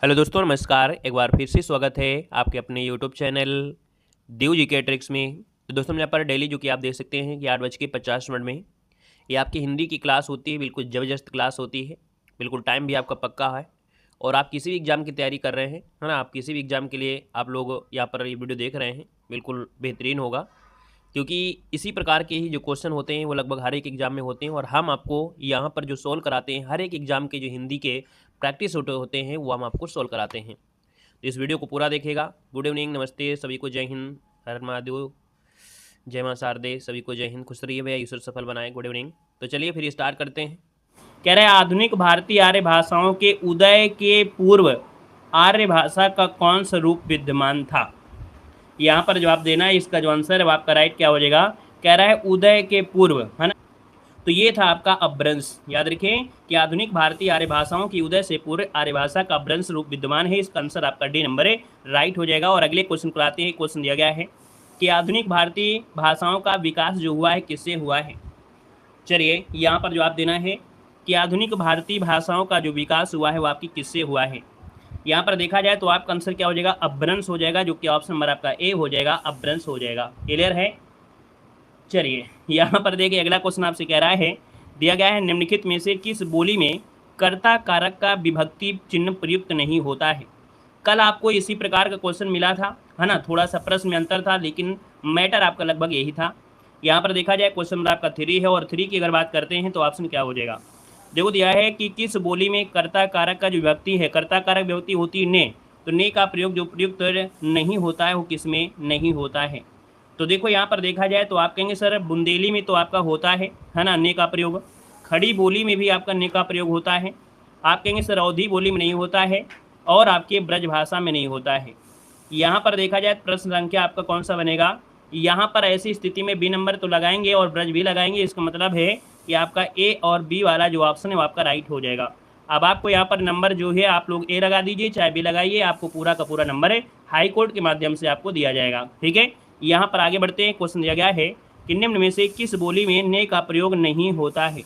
Hello दोस्तों, नमस्कार। एक बार फिर से स्वागत है आपके अपने यूट्यूब चैनल देव जी के ट्रिक्स में। तो दोस्तों, यहाँ पर डेली जो कि आप देख सकते हैं कि 8:50 में ये आपकी हिंदी की क्लास होती है। बिल्कुल ज़बरदस्त क्लास होती है, बिल्कुल टाइम भी आपका पक्का है। और आप किसी भी एग्ज़ाम की तैयारी कर रहे हैं, है ना, आप किसी भी एग्ज़ाम के लिए आप लोग यहाँ पर ये वीडियो देख रहे हैं, बिल्कुल बेहतरीन होगा। क्योंकि इसी प्रकार के ही जो क्वेश्चन होते हैं वो लगभग हर एक एग्ज़ाम में होते हैं, और हम आपको यहाँ पर जो सोल्व कराते हैं, हर एक एग्ज़ाम के जो हिंदी के प्रैक्टिस होते हैं वो हम आपको सोल्व कराते हैं। तो इस वीडियो को पूरा देखिएगा। गुड इवनिंग, नमस्ते सभी को, जय हिंद, हर हर महादेव, जय मां शारदे, सभी को जय हिंद, खुश रहिए भैया, ईश्वर सफल बनाए। Good evening. तो चलिए फिर स्टार्ट करते हैं। कह रहे हैं आधुनिक भारतीय आर्य भाषाओं के उदय के पूर्व आर्य भाषा का कौन सा रूप विद्यमान था। यहाँ पर जवाब देना है। इसका जो आंसर है वो आपका राइट क्या हो जाएगा। कह रहा है उदय के पूर्व, है ना। तो ये था आपका अपभ्रंश। याद रखें कि आधुनिक भारतीय आर्य भाषाओं की उदय से पूर्व आर्य भाषा का अपभ्रंश रूप विद्यमान है। इसका आंसर आपका डी नंबर है, राइट हो जाएगा। और अगले क्वेश्चन को आते हैं। क्वेश्चन दिया गया है कि आधुनिक भारतीय भाषाओं का विकास जो हुआ है किससे हुआ है। चलिए यहाँ पर जवाब देना है कि आधुनिक भारतीय भाषाओं का जो विकास हुआ है वो आपकी किससे हुआ है। यहाँ पर देखा जाए तो आपका आंसर क्या हो जाएगा, अपभ्रंश हो जाएगा, जो कि ऑप्शन नंबर आपका ए हो जाएगा, अपभ्रंश हो जाएगा। क्लियर है। चलिए यहाँ पर देखिए अगला क्वेश्चन आपसे कह रहा है, दिया गया है निम्नलिखित में से किस बोली में कर्ता कारक का विभक्ति चिन्ह प्रयुक्त नहीं होता है। कल आपको इसी प्रकार का क्वेश्चन मिला था, है ना। थोड़ा सा प्रश्न में अंतर था, लेकिन मैटर आपका लगभग यही था। यहाँ पर देखा जाए क्वेश्चन नंबर आपका 3 है, और 3 की अगर बात करते हैं तो ऑप्शन क्या हो जाएगा। देखो दिया है कि किस बोली में कर्ता कारक का जो विभक्ति है, कर्ता कारक विभक्ति होती है ने, तो ने का प्रयोग जो प्रयुक्त नहीं होता है वो किस में नहीं होता है। तो देखो यहाँ पर देखा जाए तो आप कहेंगे सर बुंदेली में तो आपका होता है ना, ने का प्रयोग। खड़ी बोली में भी आपका ने का प्रयोग होता है। आप कहेंगे सर अवधी बोली में नहीं होता है, और आपके ब्रज भाषा में नहीं होता है। यहाँ पर देखा जाए प्रश्न संख्या आपका कौन सा बनेगा। यहाँ पर ऐसी स्थिति में बी नंबर तो लगाएंगे और ब्रज भी लगाएंगे। इसका मतलब है कि आपका ए और बी वाला जो ऑप्शन है वो आपका राइट हो जाएगा। अब आपको यहाँ पर नंबर जो है आप लोग ए लगा दीजिए चाहे बी लगाइए, आपको पूरा का पूरा नंबर है हाई कोर्ट के माध्यम से आपको दिया जाएगा। ठीक है, यहाँ पर आगे बढ़ते हैं। क्वेश्चन दिया गया है कि निम्न में से किस बोली में ने का प्रयोग नहीं होता है।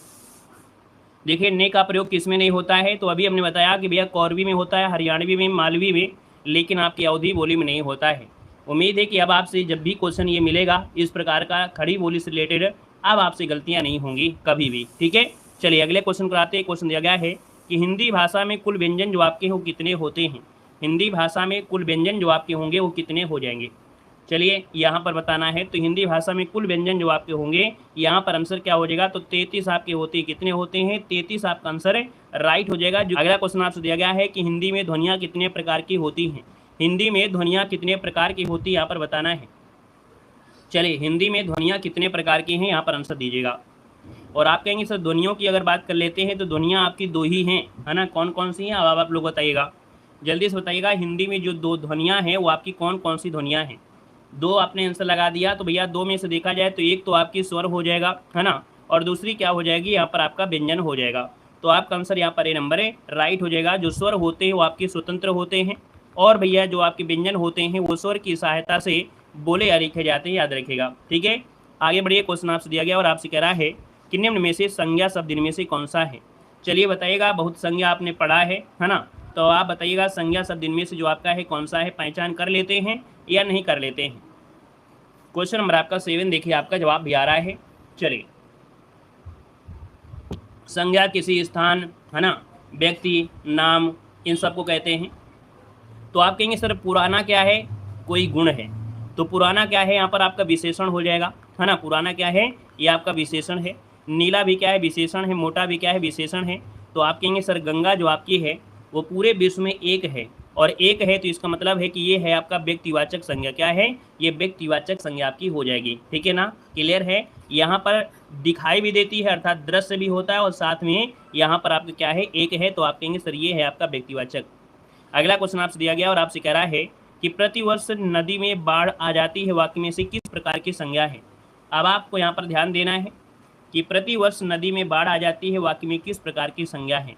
देखिए ने का प्रयोग किस में नहीं होता है, तो अभी हमने बताया कि भैया कौरवी में होता है, हरियाणवी में, मालवी में, लेकिन आपकी अवधी बोली में नहीं होता है। उम्मीद है कि अब आपसे जब भी क्वेश्चन ये मिलेगा इस प्रकार का खड़ी बोली से रिलेटेड, अब आपसे गलतियां नहीं होंगी कभी भी। ठीक है, चलिए अगले क्वेश्चन को आते हैं। क्वेश्चन दिया गया है कि हिंदी भाषा में कुल व्यंजन जो आपके हो कितने होते हैं। हिंदी भाषा में कुल व्यंजन जो आपके होंगे वो कितने हो जाएंगे। चलिए यहाँ पर बताना है। तो हिंदी भाषा में कुल व्यंजन जो आपके होंगे, यहाँ पर आंसर क्या हो जाएगा, तो 33 आपके होते हैं। कितने होते हैं, 33 आपका आंसर राइट हो जाएगा। जो अगला क्वेश्चन आपसे दिया गया है कि हिंदी में ध्वनियाँ कितने प्रकार की होती हैं। हिंदी में ध्वनियाँ कितने प्रकार की होती है, यहाँ पर बताना है। चलिए हिंदी में ध्वनियाँ कितने प्रकार की हैं, यहाँ पर आंसर दीजिएगा। और आप कहेंगे सर ध्वनियों की अगर बात कर लेते हैं तो ध्वनियाँ आपकी 2 ही हैं, है ना। कौन कौन सी हैं अब आप लोग बताइएगा, जल्दी से बताइएगा। हिंदी में जो 2 ध्वनियाँ हैं वो आपकी कौन कौन सी ध्वनियाँ हैं। 2 आपने आंसर लगा दिया, तो भैया 2 में से देखा जाए तो एक तो आपकी स्वर हो जाएगा, है ना, और दूसरी क्या हो जाएगी, यहाँ पर आपका व्यंजन हो जाएगा। तो आपका आंसर यहाँ पर ए नंबर है, राइट हो जाएगा। जो स्वर होते हैं वो आपके स्वतंत्र होते हैं, और भैया जो आपके व्यंजन होते हैं वो स्वर की सहायता से बोले या लिखे जाते हैं, याद रखेगा। ठीक है, आगे बढ़िए। क्वेश्चन आपसे दिया गया और आपसे कह रहा है कि निम्न में से संज्ञा शब्द इनमें से कौन सा है। चलिए बताइएगा, बहुत संज्ञा आपने पढ़ा है ना, तो आप बताइएगा संज्ञा शब्द इनमें से जो आपका है कौन सा है। पहचान कर लेते हैं या नहीं कर लेते हैं। क्वेश्चन नंबर आपका 7 देखिए, आपका जवाब भी आ रहा है। चलिए संज्ञा किसी स्थान, है ना, व्यक्ति, नाम, इन सबको कहते हैं। तो आप कहेंगे सर पुराना क्या है, कोई गुण है। तो पुराना क्या है, यहाँ पर आपका विशेषण हो जाएगा, है ना। पुराना क्या है, ये आपका विशेषण है। नीला भी क्या है, विशेषण है। मोटा भी क्या है, विशेषण है। तो आप कहेंगे सर गंगा जो आपकी है वो पूरे विश्व में एक है, और एक है तो इसका मतलब है कि ये है आपका व्यक्तिवाचक संज्ञा। क्या है, ये व्यक्तिवाचक संज्ञा आपकी हो जाएगी। ठीक है ना, क्लियर है। यहाँ पर दिखाई भी देती है, अर्थात दृश्य भी होता है, और साथ में यहाँ पर आपका क्या है, एक है, तो आप कहेंगे सर ये है आपका व्यक्तिवाचक। अगला क्वेश्चन आपसे दिया गया और आपसे कह रहा है कि प्रतिवर्ष नदी में बाढ़ आ जाती है, वाक्य में से किस प्रकार की संज्ञा है। अब आपको यहाँ पर ध्यान देना है कि प्रतिवर्ष नदी में बाढ़ आ जाती है, वाक्य में किस प्रकार की संज्ञा है।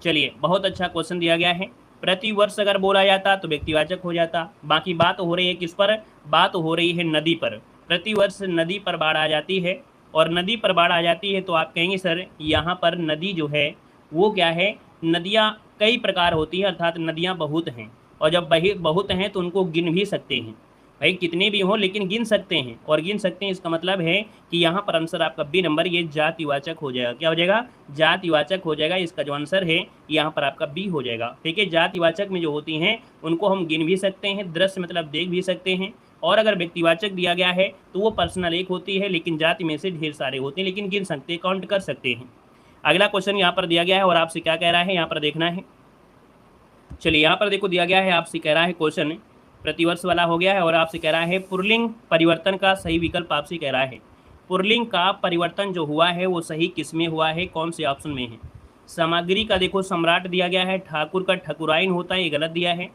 चलिए बहुत अच्छा क्वेश्चन दिया गया है। प्रतिवर्ष अगर बोला जाता तो व्यक्तिवाचक हो जाता। बाकी बात हो रही है किस पर, बात हो रही है नदी पर। प्रतिवर्ष नदी पर बाढ़ आ जाती है, और नदी पर बाढ़ आ जाती है तो आप कहेंगे सर यहाँ पर नदी जो है वो क्या है, नदियाँ कई प्रकार होती है, अर्थात नदियाँ बहुत हैं, और जब बहुत हैं तो उनको गिन भी सकते हैं। भाई कितने भी हों लेकिन गिन सकते हैं, और गिन सकते हैं इसका मतलब है कि यहाँ पर आंसर आपका बी नंबर ये जातिवाचक हो जाएगा। क्या हो जाएगा? जातिवाचक हो जाएगा। इसका जो आंसर है यहाँ पर आपका बी हो जाएगा। ठीक है, जातिवाचक में जो होती हैं उनको हम गिन भी सकते हैं, दृश्य मतलब देख भी सकते हैं, और अगर व्यक्तिवाचक दिया गया है तो वो पर्सनल एक होती है, लेकिन जाति में से ढेर सारे होते हैं, लेकिन गिन सकते हैं, काउंट कर सकते हैं। अगला क्वेश्चन यहाँ पर दिया गया है और आपसे क्या कह रहा है यहाँ पर देखना है। चलिए यहाँ पर देखो दिया गया है, आपसे कह रहा है क्वेश्चन प्रतिवर्ष वाला हो गया है, और आपसे कह रहा है पुल्लिंग परिवर्तन का सही विकल्प आपसे कह रहा है। पुल्लिंग का परिवर्तन जो हुआ है वो सही किस में हुआ है, कौन से ऑप्शन में है? सामग्री का देखो सम्राट दिया गया है, ठाकुर का ठकुराइन होता है, ये गलत दिया है।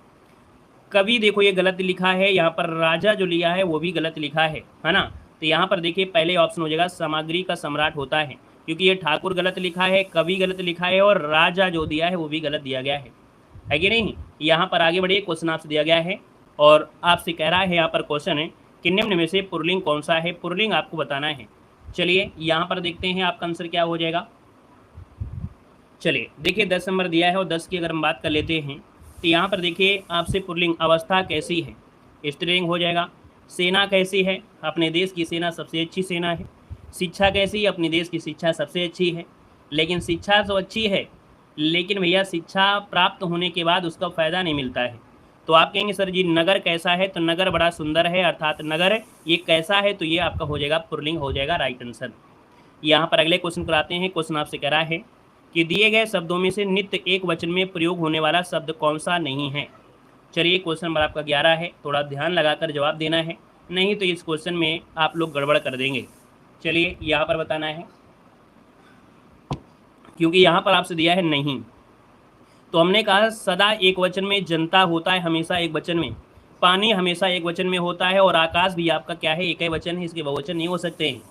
कवि देखो ये गलत लिखा है, यहाँ पर राजा जो लिया है वो भी गलत लिखा है ना। तो यहाँ पर देखिए पहले ऑप्शन हो जाएगा सामग्री का सम्राट होता है, क्योंकि ये ठाकुर गलत लिखा है, कवि गलत लिखा है, और राजा जो दिया है वो भी गलत दिया गया है कि नहीं। यहाँ पर आगे बढ़िए, क्वेश्चन आपसे दिया गया है और आपसे कह रहा है यहाँ पर क्वेश्चन है कि निम्न में से पुल्लिंग कौन सा है, पुल्लिंग आपको बताना है। चलिए यहाँ पर देखते हैं आपका आंसर क्या हो जाएगा। चलिए देखिए 10 नंबर दिया है, और 10 की अगर हम बात कर लेते हैं तो यहाँ पर देखिए आपसे पुल्लिंग अवस्था कैसी है, स्त्रीलिंग हो जाएगा। सेना कैसी है, अपने देश की सेना सबसे अच्छी सेना है। शिक्षा कैसी है, अपने देश की शिक्षा सबसे अच्छी है। लेकिन शिक्षा तो अच्छी है, लेकिन भैया शिक्षा प्राप्त होने के बाद उसका फ़ायदा नहीं मिलता है। तो आप कहेंगे सर जी नगर कैसा है, तो नगर बड़ा सुंदर है, अर्थात नगर ये कैसा है, तो ये आपका हो जाएगा पुल्लिंग हो जाएगा, राइट आंसर। यहाँ पर अगले क्वेश्चन को आते हैं। क्वेश्चन आपसे कह रहा है कि दिए गए शब्दों में से नित्य एक वचन में प्रयोग होने वाला शब्द कौन सा नहीं है। चलिए क्वेश्चन नंबर आपका 11 है, थोड़ा ध्यान लगाकर जवाब देना है, नहीं तो इस क्वेश्चन में आप लोग गड़बड़ कर देंगे। चलिए यहाँ पर बताना है, क्योंकि यहाँ पर आपसे दिया है नहीं। तो हमने कहा सदा एक वचन में, जनता होता है हमेशा एक वचन में, पानी हमेशा एक वचन में होता है, और आकाश भी आपका क्या है, एक ही वचन है, इसके बहुवचन नहीं हो सकते हैं।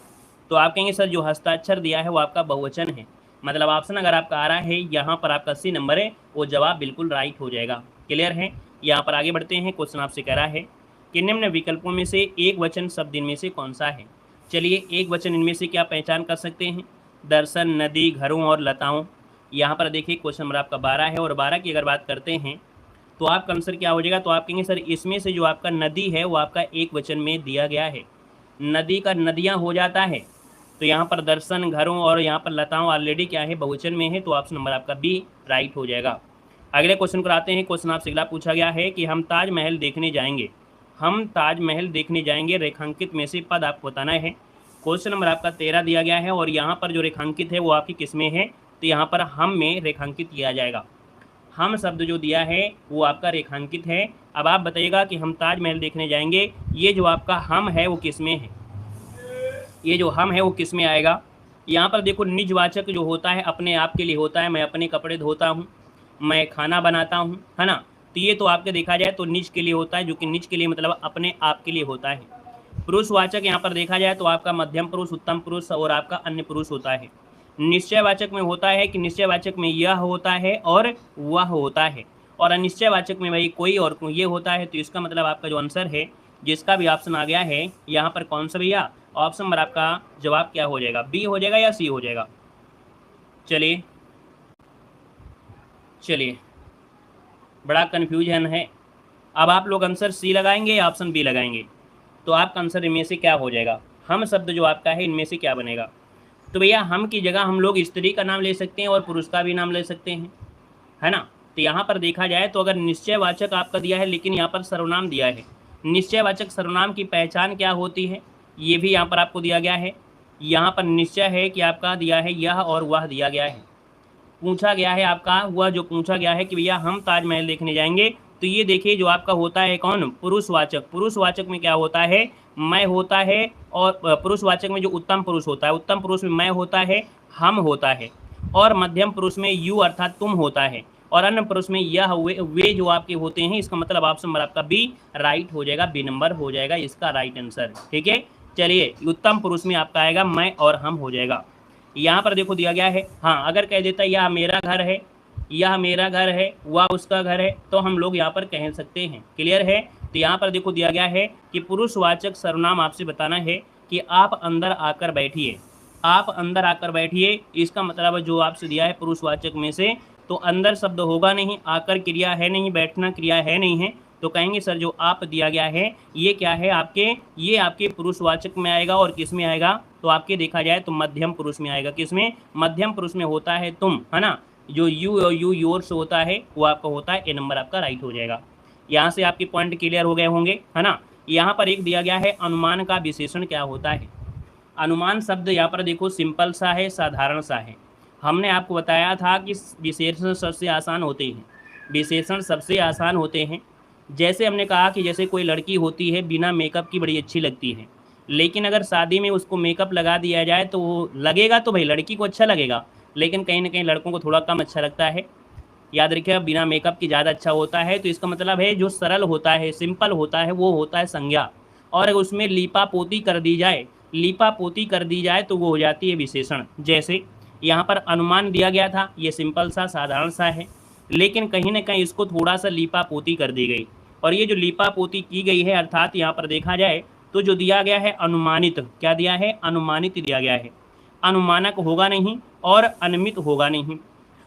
तो आप कहेंगे सर जो हस्ताक्षर दिया है वो आपका बहुवचन है, मतलब ऑप्शन अगर आपका आ रहा है यहाँ पर आपका सी नंबर है, वो जवाब बिल्कुल राइट हो जाएगा। क्लियर है। यहाँ पर आगे बढ़ते हैं। क्वेश्चन आपसे कह रहा है कि निम्न विकल्पों में से एक वचन शब्द इनमें से कौन सा है। चलिए एक वचन इनमें से क्या पहचान कर सकते हैं? दर्शन, नदी, घरों और लताओं। यहाँ पर देखिए क्वेश्चन नंबर आपका 12 है, और 12 की अगर बात करते हैं तो आपका आंसर क्या हो जाएगा। तो आप कहेंगे सर इसमें से जो आपका नदी है वो आपका एक वचन में दिया गया है, नदी का नदियाँ हो जाता है। तो यहाँ पर दर्शन, घरों और यहाँ पर लताओं ऑलरेडी क्या है, बहुवचन में है, तो ऑप्शन नंबर आपका बी राइट हो जाएगा। अगले क्वेश्चन को आते हैं। क्वेश्चन आपसे अगला पूछा गया है कि हम ताजमहल देखने जाएंगे, हम ताजमहल देखने जाएंगे, रेखांकित में से पद आपको बताना है। क्वेश्चन नंबर आपका 13 दिया गया है, और यहाँ पर जो रेखांकित है वो आपकी किस में है, तो यहाँ पर हम में रेखांकित किया जाएगा। हम शब्द जो दिया है वो आपका रेखांकित है। अब आप बताइएगा कि हम ताजमहल देखने जाएंगे, ये जो आपका हम है वो किस में है, ये जो हम है वो किस में आएगा। यहाँ पर देखो निजवाचक जो होता है अपने आप के लिए होता है, मैं अपने कपड़े धोता हूँ, मैं खाना बनाता हूँ, है ना। तो ये तो आपके देखा जाए तो निज के लिए होता है, जो कि निज के लिए मतलब अपने आप के लिए होता है। पुरुषवाचक यहाँ पर देखा जाए तो आपका मध्यम पुरुष, उत्तम पुरुष और आपका अन्य पुरुष होता है। निश्चयवाचक में होता है कि निश्चयवाचक में यह होता है और वह होता है, और अनिश्चयवाचक में भाई कोई और ये होता है। तो इसका मतलब आपका जो आंसर है जिसका भी ऑप्शन आ गया है यहाँ पर कौन सा भैया, ऑप्शन नंबर आपका जवाब क्या हो जाएगा, बी हो जाएगा या सी हो जाएगा। चलिए चलिए बड़ा कन्फ्यूजन है। अब आप लोग आंसर सी लगाएंगे या ऑप्शन बी लगाएंगे, तो आपका आंसर इनमें से क्या हो जाएगा। हम शब्द जो आपका है इनमें से क्या बनेगा। तो भैया हम की जगह हम लोग स्त्री का नाम ले सकते हैं और पुरुष का भी नाम ले सकते हैं, है ना। तो यहाँ पर देखा जाए तो अगर निश्चयवाचक आपका दिया है लेकिन यहाँ पर सर्वनाम दिया है, निश्चयवाचक सर्वनाम की पहचान क्या होती है ये भी यहाँ पर आपको दिया गया है। यहाँ पर निश्चय है कि आपका दिया है यह और वह दिया गया है। पूछा गया है आपका वह जो पूछा गया है कि भैया हम ताजमहल देखने जाएंगे, तो ये देखिए जो आपका होता है कौन, पुरुषवाचक। पुरुषवाचक में क्या होता है, मैं होता है, और पुरुषवाचक में जो उत्तम पुरुष होता है, उत्तम पुरुष में मैं होता है, हम होता है, और मध्यम पुरुष में यू अर्थात तुम होता है, और अन्य पुरुष में यह वे जो आपके होते हैं। इसका मतलब ऑप्शन नंबर आपका बी राइट हो जाएगा, बी नंबर हो जाएगा इसका राइट आंसर। ठीक है, चलिए उत्तम पुरुष में आपका आएगा मैं और हम हो जाएगा। यहाँ पर देखो दिया गया है, हाँ अगर कह देता यह मेरा घर है, यह मेरा घर है, वह उसका घर है, तो हम लोग यहाँ पर कह सकते हैं। क्लियर है। तो यहाँ पर देखो दिया गया है कि पुरुषवाचक सर्वनाम आपसे बताना है कि आप अंदर आकर बैठिए, आप अंदर आकर बैठिए। इसका मतलब जो आपसे दिया है पुरुषवाचक में से, तो अंदर शब्द होगा नहीं, आकर क्रिया है नहीं, बैठना क्रिया है नहीं है, तो कहेंगे सर जो आप दिया गया है ये क्या है आपके, ये आपके पुरुषवाचक में आएगा और किस में आएगा, तो आपके देखा जाए तो मध्यम पुरुष में आएगा। किसमें? मध्यम पुरुष में होता है तुम, है ना। जो यू और यू योर्स होता है वो आपका होता है, ए नंबर आपका राइट हो जाएगा। यहाँ से आपके पॉइंट क्लियर हो गए होंगे, है ना। यहाँ पर एक दिया गया है अनुमान का विशेषण क्या होता है। अनुमान शब्द यहाँ पर देखो सिंपल सा है, साधारण सा है। हमने आपको बताया था कि विशेषण सबसे आसान होते हैं, विशेषण सबसे आसान होते हैं। जैसे हमने कहा कि जैसे कोई लड़की होती है बिना मेकअप की बड़ी अच्छी लगती है, लेकिन अगर शादी में उसको मेकअप लगा दिया जाए तो वो लगेगा तो भाई लड़की को अच्छा लगेगा, लेकिन कहीं ना कहीं लड़कों को थोड़ा कम अच्छा लगता है। याद रखिएगा बिना मेकअप की ज़्यादा अच्छा होता है। तो इसका मतलब है जो सरल होता है, सिंपल होता है, वो होता है संज्ञा, और अगर उसमें लीपा पोती कर दी जाए, लीपा पोती कर दी जाए तो वो हो जाती है विशेषण। जैसे यहाँ पर अनुमान दिया गया था, ये सिंपल सा साधारण सा है, लेकिन कहीं ना कहीं इसको थोड़ा सा लीपा पोती कर दी गई, और ये जो लीपा पोती की गई है अर्थात यहाँ पर देखा जाए तो जो दिया गया है अनुमानित, क्या दिया है? अनुमानित दिया गया है। अनुमानक होगा नहीं और अनुमित होगा नहीं।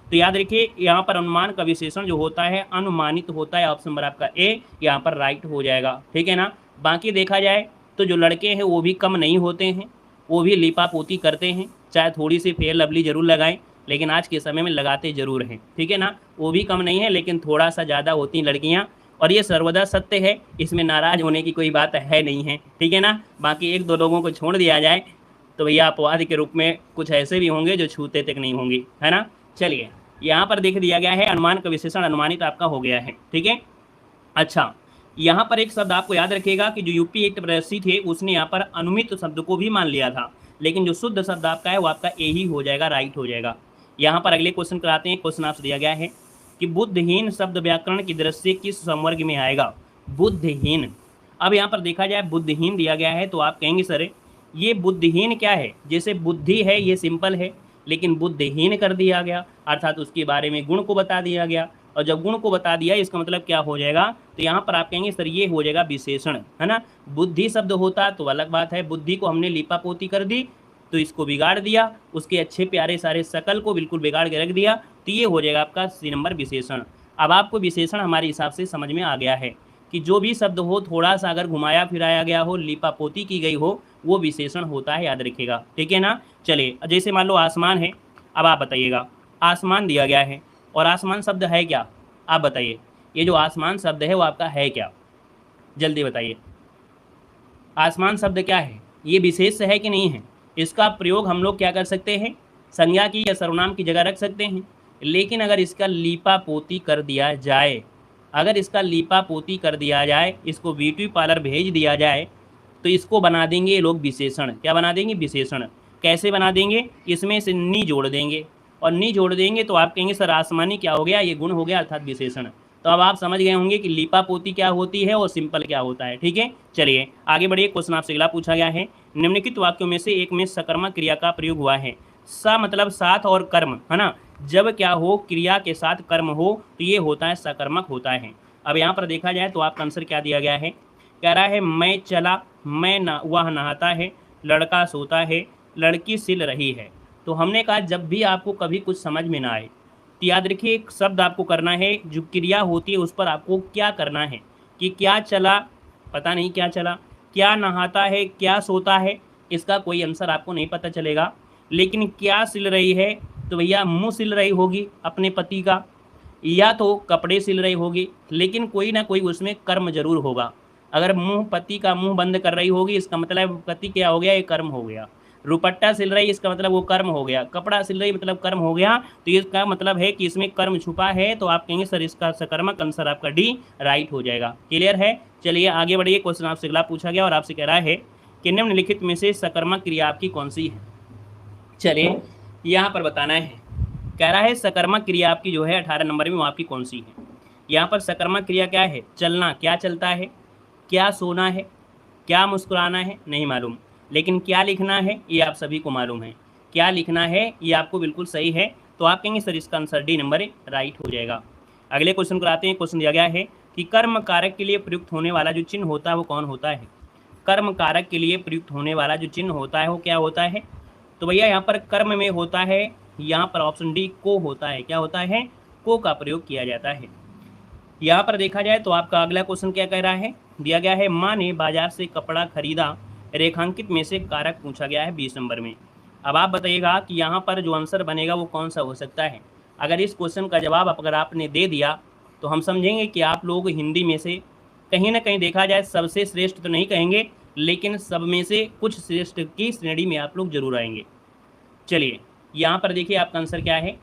तो याद रखिए यहाँ पर अनुमान का विशेषण जो होता है अनुमानित होता है। ऑप्शन नंबर आपका ए यहाँ पर राइट हो जाएगा, ठीक है ना। बाकी देखा जाए तो जो लड़के हैं वो भी कम नहीं होते हैं, वो भी लीपा पोती करते हैं, चाहे थोड़ी सी फेयर लवली जरूर लगाएं, लेकिन आज के समय में लगाते जरूर हैं, ठीक है ना। वो भी कम नहीं है, लेकिन थोड़ा सा ज़्यादा होती हैं लड़कियाँ, और ये सर्वदा सत्य है, इसमें नाराज होने की कोई बात है नहीं है, ठीक है ना। बाकी एक दो लोगों को छोड़ दिया जाए तो भैया अपवाद के रूप में कुछ ऐसे भी होंगे जो छूते तक नहीं होंगी, है ना। चलिए यहाँ पर देख दिया गया है अनुमान का विशेषण अनुमानित आपका हो गया है, ठीक है। अच्छा, यहाँ पर एक शब्द आपको याद रखिएगा कि जो यूपी एक्ट प्रदर्शी थे उसने यहाँ पर अनुमित शब्द को भी मान लिया था, लेकिन जो शुद्ध शब्द आपका है वो आपका ए ही हो जाएगा, राइट हो जाएगा। यहाँ पर अगले क्वेश्चन कराते हैं। क्वेश्चन आपसे दिया गया है कि बुद्धिहीन शब्द व्याकरण की दृष्टि से किस संवर्ग में आएगा? बुद्धिहीन। अब यहाँ पर देखा जाए बुद्धिहीन दिया गया है तो आप कहेंगे सर ये बुद्धिहीन क्या है? जैसे बुद्धि है ये सिंपल है, लेकिन बुद्धिहीन कर दिया गया अर्थात उसके बारे में गुण को बता दिया गया, और जब गुण को बता दिया इसका मतलब क्या हो जाएगा? तो यहाँ पर आप कहेंगे सर ये हो जाएगा विशेषण, है ना। बुद्धि शब्द होता तो अलग बात है, बुद्धि को हमने लिपा पोती कर दी तो इसको बिगाड़ दिया, उसके अच्छे प्यारे सारे शकल को बिल्कुल बिगाड़ के रख दिया, तो ये हो जाएगा आपका सी नंबर विशेषण। अब आपको विशेषण हमारे हिसाब से समझ में आ गया है कि जो भी शब्द हो थोड़ा सा अगर घुमाया फिराया गया हो, लिपा पोती की गई हो, वो विशेषण होता है, याद रखिएगा, ठीक है ना। चलिए जैसे मान लो आसमान है, अब आप बताइएगा आसमान दिया गया है और आसमान शब्द है क्या? आप बताइए ये जो आसमान शब्द है वो आपका है क्या? जल्दी बताइए, आसमान शब्द क्या है? ये विशेष है कि नहीं है? इसका प्रयोग हम लोग क्या कर सकते हैं? संज्ञा की या सर्वनाम की जगह रख सकते हैं, लेकिन अगर इसका लीपा पोती कर दिया जाए, अगर इसका लीपा पोती कर दिया जाए, इसको ब्यूटी पार्लर भेज दिया जाए, तो इसको बना देंगे ये लोग विशेषण। क्या बना देंगे? विशेषण। कैसे बना देंगे? इसमें से नी जोड़ देंगे, और नी जोड़ देंगे तो आप कहेंगे सर आसमानी क्या हो गया? ये गुण हो गया अर्थात विशेषण। तो अब आप समझ गए होंगे कि लीपा पोती क्या होती है और सिंपल क्या होता है, ठीक है। चलिए आगे बढ़िए। क्वेश्चन आपसे अगला पूछा गया है, निम्नलिखित वाक्यों में से एक में सकर्मक क्रिया का प्रयोग हुआ है। स मतलब साथ और कर्म, है ना। जब क्या हो? क्रिया के साथ कर्म हो तो ये होता है सकर्मक होता है। अब यहाँ पर देखा जाए तो आपका आंसर क्या दिया गया है? कह रहा है मैं चला, वह नहाता है, लड़का सोता है, लड़की सिल रही है। तो हमने कहा जब भी आपको कभी कुछ समझ में ना आए तो याद रखिए एक शब्द आपको करना है, जो क्रिया होती है उस पर आपको क्या करना है कि क्या चला, पता नहीं क्या चला, क्या नहाता है, क्या सोता है, इसका कोई आंसर आपको नहीं पता चलेगा। लेकिन क्या सिल रही है, तो भैया मुँह सिल रही होगी अपने पति का, या तो कपड़े सिल रही होगी, लेकिन कोई ना कोई उसमें कर्म जरूर होगा। अगर मुँह पति का मुँह बंद कर रही होगी इसका मतलब पति क्या हो गया? ये कर्म हो गया। रुपट्टा सिल रही इसका मतलब वो कर्म हो गया। कपड़ा सिल रही मतलब कर्म हो गया। तो इसका मतलब है कि इसमें कर्म छुपा है, तो आप कहेंगे सर इसका सकर्मक आंसर आपका डी राइट हो जाएगा। क्लियर है? चलिए आगे बढ़िए। क्वेश्चन आपसे अगला पूछा गया और आपसे कह रहा है कि निम्नलिखित में से सकर्मक क्रिया आपकी कौन सी है? चलिए यहाँ पर बताना है। कह रहा है सकर्मक क्रिया आपकी जो है 18 नंबर में वो आपकी कौन सी है? यहाँ पर सकर्मक क्रिया क्या है? चलना। क्या चलता है? क्या सोना है? क्या मुस्कुराना है? नहीं मालूम, लेकिन क्या लिखना है ये आप सभी को मालूम है। क्या लिखना है ये आपको बिल्कुल सही है, तो आप कहेंगे सर इसका आंसर डी नंबर राइट हो जाएगा। अगले क्वेश्चन को आते हैं। क्वेश्चन दिया गया है कि कर्म कारक के लिए प्रयुक्त होने वाला जो चिन्ह होता है वो कौन होता है? कर्म कारक के लिए प्रयुक्त होने वाला जो चिन्ह होता है वो क्या होता है? तो भैया यहाँ पर कर्म में होता है, यहाँ पर ऑप्शन डी को होता है। क्या होता है? को का प्रयोग किया जाता है। यहाँ पर देखा जाए तो आपका अगला क्वेश्चन क्या कह रहा है, दिया गया है माँ ने बाजार से कपड़ा खरीदा, रेखांकित में से कारक पूछा गया है 20 नंबर में। अब आप बताइएगा कि यहाँ पर जो आंसर बनेगा वो कौन सा हो सकता है। अगर इस क्वेश्चन का जवाब अगर आपने दे दिया तो हम समझेंगे कि आप लोग हिंदी में से कहीं ना कहीं देखा जाए सबसे श्रेष्ठ तो नहीं कहेंगे, लेकिन सब में से कुछ श्रेष्ठ की श्रेणी में आप लोग जरूर आएंगे। चलिए यहाँ पर देखिए आपका आंसर क्या है।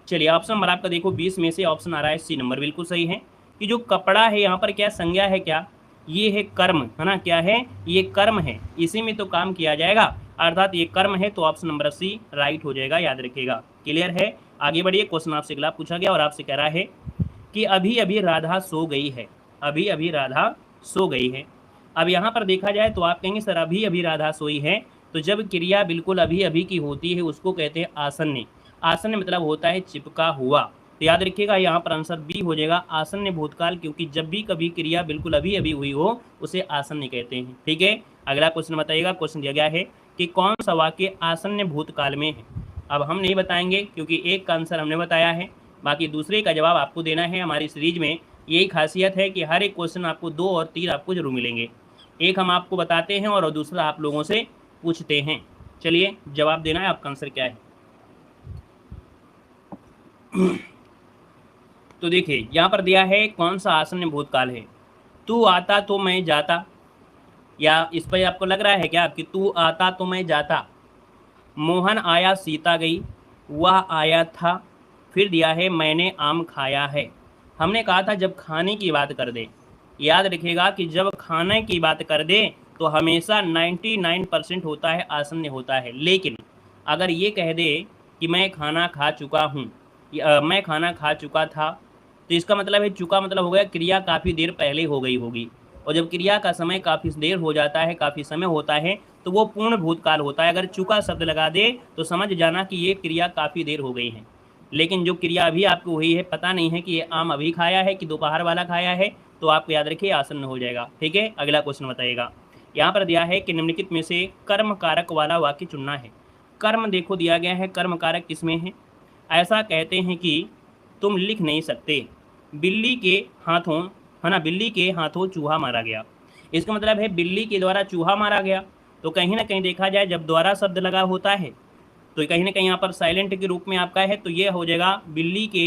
चलिए ऑप्शन नंबर आपका देखो 20 में से ऑप्शन आ रहा है सी नंबर, बिल्कुल सही है कि जो कपड़ा है यहाँ पर क्या संज्ञा है, क्या ये है कर्म, है ना, क्या है ये कर्म है, इसी में तो काम किया जाएगा, अर्थात ये कर्म है, तो ऑप्शन नंबर सी राइट हो जाएगा, याद रखिएगा। क्लियर है, आगे बढ़िए। क्वेश्चन आपसे अगला पूछा गया और आपसे कह रहा है कि अभी अभी राधा सो गई है, अभी अभी राधा सो गई है। अब यहाँ पर देखा जाए तो आप कहेंगे सर अभी अभी राधा सोई है, तो जब क्रिया बिल्कुल अभी अभी की होती है उसको कहते हैं आसन्य। आसन्य मतलब होता है चिपका हुआ, तो याद रखिएगा यहाँ पर आंसर बी हो जाएगा, आसन्य भूतकाल, क्योंकि जब भी कभी क्रिया बिल्कुल अभी अभी हुई हो उसे आसन्य कहते हैं। ठीक है, अगला क्वेश्चन बताइएगा। क्वेश्चन दिया गया है कि कौन सा वाक्य आसन्य भूतकाल में है। अब हम नहीं बताएंगे क्योंकि एक का आंसर हमने बताया है, बाकी दूसरे का जवाब आपको देना है। हमारी सीरीज में यही खासियत है कि हर एक क्वेश्चन आपको 2 और 3 आपको जरूर मिलेंगे, एक हम आपको बताते हैं और दूसरा आप लोगों से पूछते हैं। चलिए जवाब देना है, आपका आंसर क्या है। तो देखिए यहाँ पर दिया है कौन सा आसन्य भूतकाल है, तू आता तो मैं जाता, या इस पर आपको लग रहा है क्या कि तू आता तो मैं जाता, मोहन आया सीता गई, वह आया था, फिर दिया है मैंने आम खाया है। हमने कहा था जब खाने की बात कर दे, याद रखिएगा कि जब खाने की बात कर दे तो हमेशा 99% होता है आसन्य होता है, लेकिन अगर ये कह दे कि मैं खाना खा चुका हूँ, मैं खाना खा चुका था, तो इसका मतलब है चुका मतलब हो गया क्रिया काफ़ी देर पहले हो गई होगी, और जब क्रिया का समय काफ़ी देर हो जाता है, काफ़ी समय होता है, तो वो पूर्ण भूतकाल होता है। अगर चुका शब्द लगा दे तो समझ जाना कि ये क्रिया काफ़ी देर हो गई है, लेकिन जो क्रिया अभी आपको हुई है, पता नहीं है कि ये आम अभी खाया है कि दोपहर वाला खाया है, तो आपको याद रखिए आसन्न हो जाएगा। ठीक है, अगला क्वेश्चन बताइएगा। यहाँ पर दिया है कि निम्नलिखित में से कर्म कारक वाला वाक्य चुनना है। कर्म देखो दिया गया है, कर्म कारक किसमें है, ऐसा कहते हैं कि तुम लिख नहीं सकते, बिल्ली के हाथों, है ना, बिल्ली के हाथों चूहा मारा गया। इसका मतलब है बिल्ली के द्वारा चूहा मारा गया, तो कहीं ना कहीं देखा जाए जब द्वारा शब्द लगा होता है तो कहीं ना कहीं यहाँ पर साइलेंट के रूप में आपका है, तो ये हो जाएगा बिल्ली के,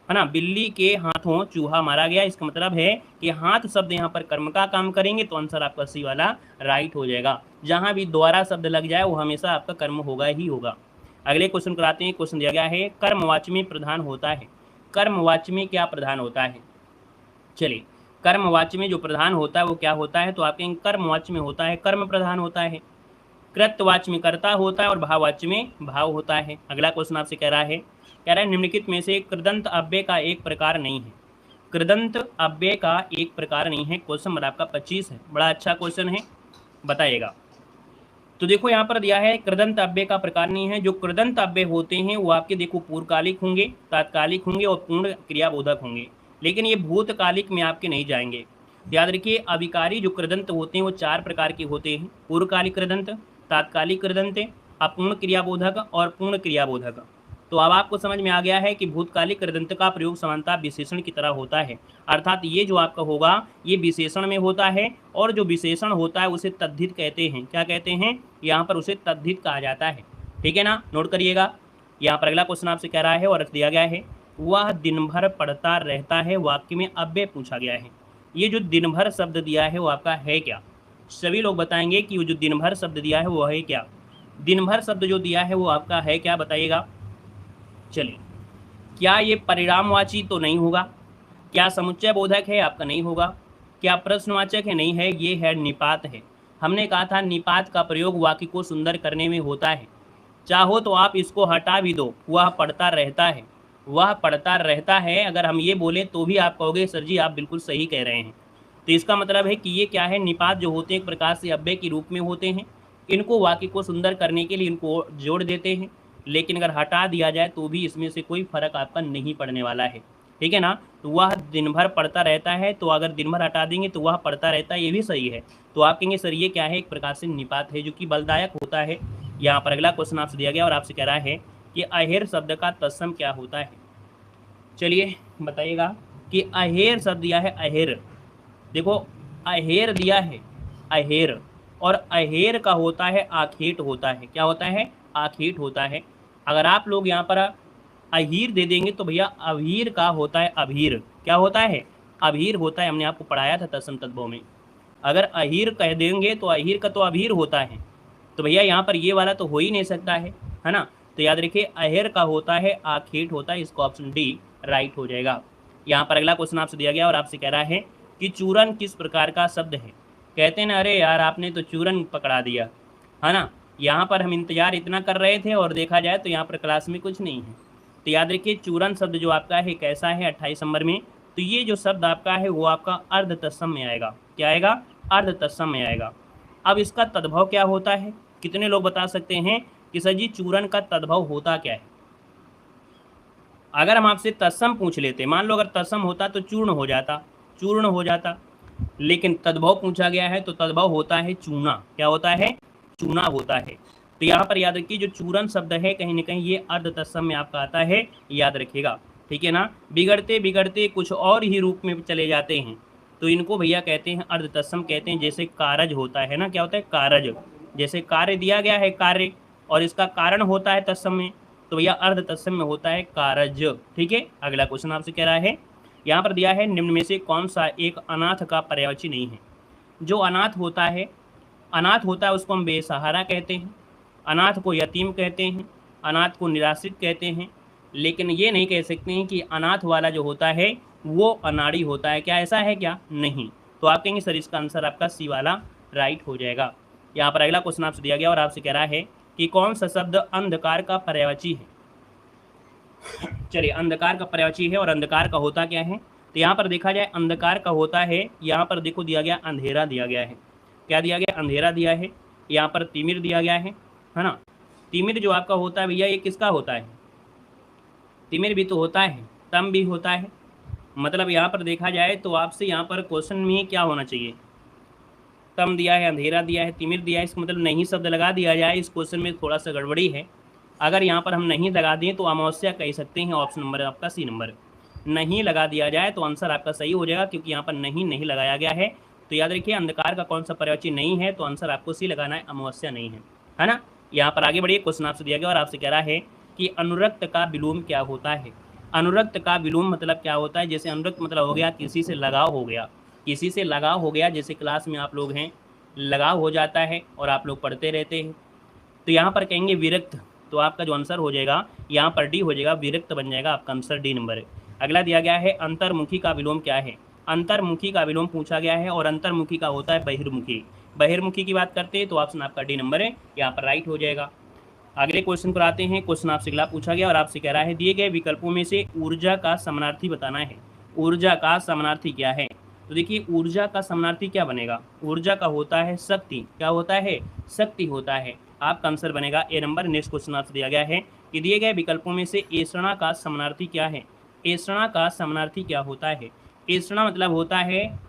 है ना, बिल्ली के हाथों चूहा मारा गया। इसका मतलब है कि हाथ शब्द यहाँ पर कर्म का काम करेंगे, तो आंसर आपका सी वाला राइट हो जाएगा। जहाँ भी द्वारा शब्द लग जाए वो हमेशा आपका कर्म होगा ही होगा। अगले क्वेश्चन कराते हैं। क्वेश्चन दिया गया है कर्मवाच्य में प्रधान होता है, कर्मवाच्य में क्या प्रधान होता है। चलिए कर्मवाच्य में जो प्रधान होता है वो क्या होता है, तो आपके कर्मवाच्य में होता है कर्म प्रधान होता है, कृतवाच्य में कर्ता होता है और भाववाच्य में भाव होता है। अगला क्वेश्चन आपसे कह रहा है निम्नलिखित में से कृदंत अव्यय का एक प्रकार नहीं है, कृदंत अव्यय का एक प्रकार नहीं है। क्वेश्चन नंबर आपका 25 है, बड़ा अच्छा क्वेश्चन है, बताइएगा। तो देखो यहाँ पर दिया है कृदंत अव्यय का प्रकार नहीं है। जो कृदंत अव्यय होते हैं वो आपके देखो पूर्वकालिक होंगे, तात्कालिक होंगे और पूर्ण क्रियाबोधक होंगे, लेकिन ये भूतकालिक में आपके नहीं जाएंगे। याद रखिए अभिकारी जो कृदंत होते हैं वो 4 प्रकार के होते हैं, पूर्वकालिक कृदंत, तात्कालिक कृदंत, अपूर्ण क्रियाबोधक और पूर्ण क्रियाबोधक। तो अब आपको समझ में आ गया है कि भूतकालिक कृदंत का प्रयोग समानता विशेषण की तरह होता है, अर्थात ये जो आपका होगा ये विशेषण में होता है, और जो विशेषण होता है उसे तद्धित कहते हैं। क्या कहते हैं, यहाँ पर उसे तद्धित कहा जाता है। ठीक है ना, नोट करिएगा। यहाँ पर अगला क्वेश्चन आपसे कह रहा है और दिया गया है वह दिन भर पढ़ता रहता है, वाक्य में अव्यय पूछा गया है। ये जो दिन भर शब्द दिया है वो आपका है क्या, सभी लोग बताएंगे कि वो जो दिन भर शब्द दिया है वो है क्या। दिन भर शब्द जो दिया है वो आपका है क्या, बताइएगा। चलिए क्या ये परिणामवाची तो नहीं होगा, क्या समुच्चय बोधक है, आपका नहीं होगा, क्या प्रश्नवाचक है, नहीं है, ये है निपात है। हमने कहा था निपात का प्रयोग वाक्य को सुंदर करने में होता है। चाहो तो आप इसको हटा भी दो, वह पढ़ता रहता है, वह पढ़ता रहता है, अगर हम ये बोले तो भी आप कहोगे सर जी आप बिल्कुल सही कह रहे हैं। तो इसका मतलब है कि ये क्या है, निपात जो होते हैं एक प्रकार से अव्यय के रूप में होते हैं, इनको वाक्य को सुंदर करने के लिए इनको जोड़ देते हैं, लेकिन अगर हटा दिया जाए तो भी इसमें से कोई फर्क आपका नहीं पड़ने वाला है। ठीक है ना, तो वह दिन भर पढ़ता रहता है, तो अगर दिन भर हटा देंगे तो वह पढ़ता रहता है, ये भी सही है। तो आप कहेंगे सर ये क्या है, एक प्रकार से निपात है जो कि बलदायक होता है। यहाँ पर अगला क्वेश्चन आपसे दिया गया और आपसे कह रहा है कि अहेर शब्द का तत्सम क्या होता है। चलिए बताइएगा कि अहेर शब्द दिया है, अहेर, देखो अहेर दिया है, अहेर, और अहेर का होता है आखेट होता है, क्या होता है, आखेट होता है। अगर आप लोग यहाँ पर अहीर दे देंगे तो भैया अभीर का होता है, अभीर, क्या होता है, अभीर होता है, हमने आपको पढ़ाया था तत्सम तद्भव में। अगर अहीर कह देंगे तो अहीर का तो अभीर होता है, तो भैया यहाँ पर ये वाला तो हो ही नहीं सकता है ना। तो याद रखिए अहेर का होता है आखेट होता है, इसको ऑप्शन डी राइट हो जाएगा। यहाँ पर अगला क्वेश्चन आपसे दिया गया और आपसे कह रहा है कि चूरन किस प्रकार का शब्द है। कहते हैं ना अरे यार आपने तो चूरन पकड़ा दिया, है ना। यहाँ पर हम इंतजार इतना कर रहे थे और देखा जाए तो यहाँ पर क्लास में कुछ नहीं है। तो याद रखिए चूरन शब्द जो आपका है कैसा है 28 नंबर में, तो ये जो शब्द आपका है वो आपका अर्ध तत्सम में आएगा, क्या आएगा, अर्ध तत्सम में आएगा। अब इसका तद्भव क्या होता है, कितने लोग बता सकते हैं कि सर जी चूरन का तद्भव होता क्या है। अगर हम आपसे तत्सम पूछ लेते, मान लो अगर तत्सम होता तो चूर्ण हो जाता, चूर्ण हो जाता, लेकिन तद्भव पूछा गया है तो तद्भव होता है चूना, क्या होता है, चूना होता है। तो यहाँ पर याद रखिए जो चूरन शब्द है कहीं ना कहीं ये अर्ध तत्सम में आपका आता है, याद रखिएगा, ठीक है ना। बिगड़ते बिगड़ते कुछ और ही रूप में चले जाते हैं तो इनको भैया कहते हैं अर्ध तत्सम कहते हैं। जैसे कारज होता है ना, क्या होता है, कारज, जैसे कार्य दिया गया है कार्य और इसका कारण होता है तत्सम में, तो भैया अर्ध तत्सम में होता है कारज, ठीक है। अगला क्वेश्चन आपसे कह रहा है, यहाँ पर दिया है निम्न में से कौन सा एक अनाथ का पर्यायवाची नहीं है। जो अनाथ होता है, अनाथ होता है उसको हम बेसहारा कहते हैं, अनाथ को यतीम कहते हैं, अनाथ को निराश्रित कहते हैं, लेकिन ये नहीं कह सकते हैं कि अनाथ वाला जो होता है वो अनाड़ी होता है, क्या ऐसा है क्या, नहीं। तो आप कहेंगे सर इसका आंसर आपका सी वाला राइट हो जाएगा। यहाँ पर अगला क्वेश्चन आपसे दिया गया और आपसे कह रहा है कि कौन सा शब्द अंधकार का पर्यायवाची है। चलिए अंधकार का पर्यायवाची है और अंधकार का होता क्या है, तो यहाँ पर देखा जाए अंधकार का होता है, यहाँ पर देखो दिया गया अंधेरा दिया गया है, क्या दिया गया, अंधेरा दिया है। यहाँ पर तिमिर दिया गया है ना। तिमिर जो आपका होता है भैया ये किसका होता है, तिमिर भी तो होता है, तम भी होता है। मतलब यहाँ पर देखा जाए तो आपसे यहाँ पर क्वेश्चन में क्या होना चाहिए, तम दिया है, अंधेरा दिया है, तिमिर दिया है, इसका मतलब नहीं शब्द लगा दिया जाए। इस क्वेश्चन में थोड़ा सा गड़बड़ी है, अगर यहाँ पर हम नहीं लगा दें तो अमावस्या कह सकते हैं। ऑप्शन नंबर आपका सी नंबर, नहीं लगा दिया जाए तो आंसर आपका सही हो जाएगा, क्योंकि यहाँ पर नहीं लगाया गया है। तो याद रखिए अंधकार का कौन सा पर्यायवाची नहीं है, तो आंसर आपको सी लगाना है, अमावस्या नहीं है ना। यहाँ पर आगे बढ़िए, क्वेश्चन आपसे दिया गया और आपसे कह रहा है कि अनुरक्त का विलोम क्या होता है। अनुरक्त का विलोम मतलब क्या होता है, जैसे अनुरक्त मतलब हो गया किसी से लगाव हो गया, किसी से लगाव हो गया, जैसे क्लास में आप लोग हैं लगाव हो जाता है और आप लोग पढ़ते रहते हैं, तो यहाँ पर कहेंगे विरक्त। तो आपका जो आंसर हो जाएगा यहाँ पर डी हो जाएगा, विरक्त बन जाएगा आपका आंसर, डी नंबर है। अगला दिया गया है अंतर्मुखी का विलोम क्या है। अंतर्मुखी का विलोम पूछा गया है और अंतर्मुखी का होता है बहिर्मुखी। बहिर्मुखी की बात करते हैं तो ऑप्शन आपका डी नंबर है, यहाँ पर राइट हो जाएगा। अगले क्वेश्चन पर आते हैं। क्वेश्चन आपसे अगला पूछा गया और आपसे कह रहा है दिए गए विकल्पों में से ऊर्जा का समानार्थी बताना है। ऊर्जा का समानार्थी क्या है, तो देखिए ऊर्जा का समानार्थी क्या बनेगा, ऊर्जा का होता है शक्ति, क्या होता है, शक्ति होता है। आपका आंसर बनेगा ए नंबर। नेक्स्ट क्वेश्चन आपसे दिया गया है कि दिए गए विकल्पों में से ऐषणा का समानार्थी क्या है। ऐषणा का समानार्थी क्या होता है। ऐषणा मतलब होता है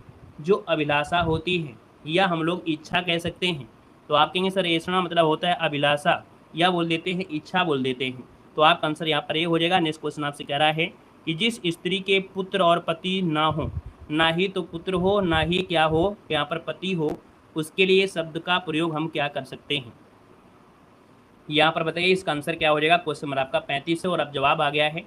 जो अभिलाषा होती है, या हम लोग इच्छा कह सकते हैं। तो आप कहेंगे सर ऐषणा मतलब होता है अभिलाषा, या बोल देते हैं इच्छा बोल देते हैं। तो आपका आंसर यहाँ पर ये हो जाएगा। नेक्स्ट क्वेश्चन आपसे कह रहा है कि जिस स्त्री के पुत्र और पति ना हो, ना ही तो पुत्र हो ना ही क्या हो, यहाँ पर पति हो, उसके लिए शब्द का प्रयोग हम क्या कर सकते हैं। यहाँ पर बताइए इसका आंसर क्या हो जाएगा। क्वेश्चन नंबर आपका 35 है और अब जवाब आ गया है।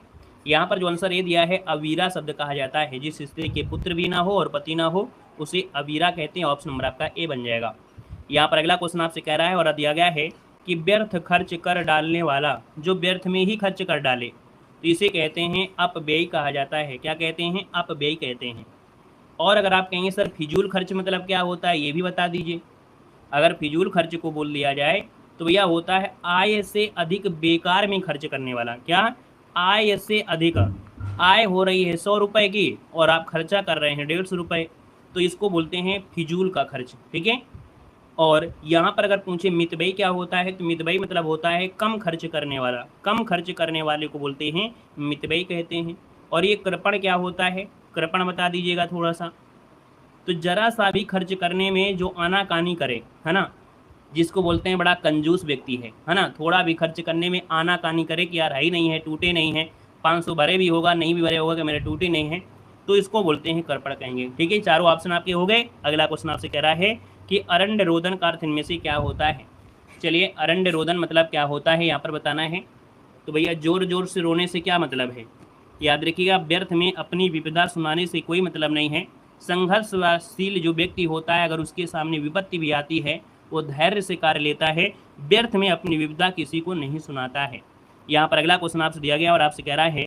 यहाँ पर जो आंसर ये दिया है अवीरा शब्द कहा जाता है, जिस स्त्री के पुत्र भी ना हो और पति ना हो उसे अवीरा कहते हैं। ऑप्शन नंबर आपका ए बन जाएगा। यहाँ पर अगला क्वेश्चन आपसे कह रहा है और दिया गया है कि व्यर्थ खर्च कर डालने वाला, जो व्यर्थ में ही खर्च कर डाले, तो इसे कहते हैं अपव्यय कहा जाता है। क्या कहते हैं, अपव्यय कहते हैं। और अगर आप कहेंगे सर फिजूल खर्च मतलब क्या होता है, ये भी बता दीजिए। अगर फिजूल खर्च को बोल दिया जाए तो भैया होता है आय से अधिक बेकार में खर्च करने वाला। क्या, आय से अधिक, आय हो रही है 100 रुपये की और आप खर्चा कर रहे हैं 150 रुपये, तो इसको बोलते हैं फिजूल का खर्च, ठीक है। और यहाँ पर अगर पूछे मितव्ययी क्या होता है, तो मितव्ययी मतलब होता है कम खर्च करने वाला, कम खर्च करने वाले को बोलते हैं मितव्ययी कहते हैं। और ये कृपण क्या होता है, कृपण बता दीजिएगा थोड़ा सा। तो जरा सा भी खर्च करने में जो आनाकानी करे, है ना, जिसको बोलते हैं बड़ा कंजूस व्यक्ति है ना, थोड़ा भी खर्च करने में आनाकानी करे कि यार है ही नहीं है, टूटे नहीं है, 500 भरे भी होगा, नहीं भी भरे होगा कि मेरे टूटे नहीं है, तो इसको बोलते हैं करपड़ कहेंगे। ठीक है, चारों ऑप्शन आपके हो गए। अगला क्वेश्चन आपसे कह रहा है कि अरंड रोदन का अर्थ इनमें से क्या होता है। चलिए, अरंड रोदन मतलब क्या होता है यहाँ पर बताना है। तो भैया जोर जोर से रोने से क्या मतलब है, याद रखिएगा, व्यर्थ में अपनी विपदा सुनाने से कोई मतलब नहीं है। संघर्षशील जो व्यक्ति होता है, अगर उसके सामने विपत्ति भी आती है, वो धैर्य से कार्य लेता है, व्यर्थ में अपनी विपदा किसी को नहीं सुनाता है। यहाँ पर अगला क्वेश्चन आपसे दिया गया और आपसे कह रहा है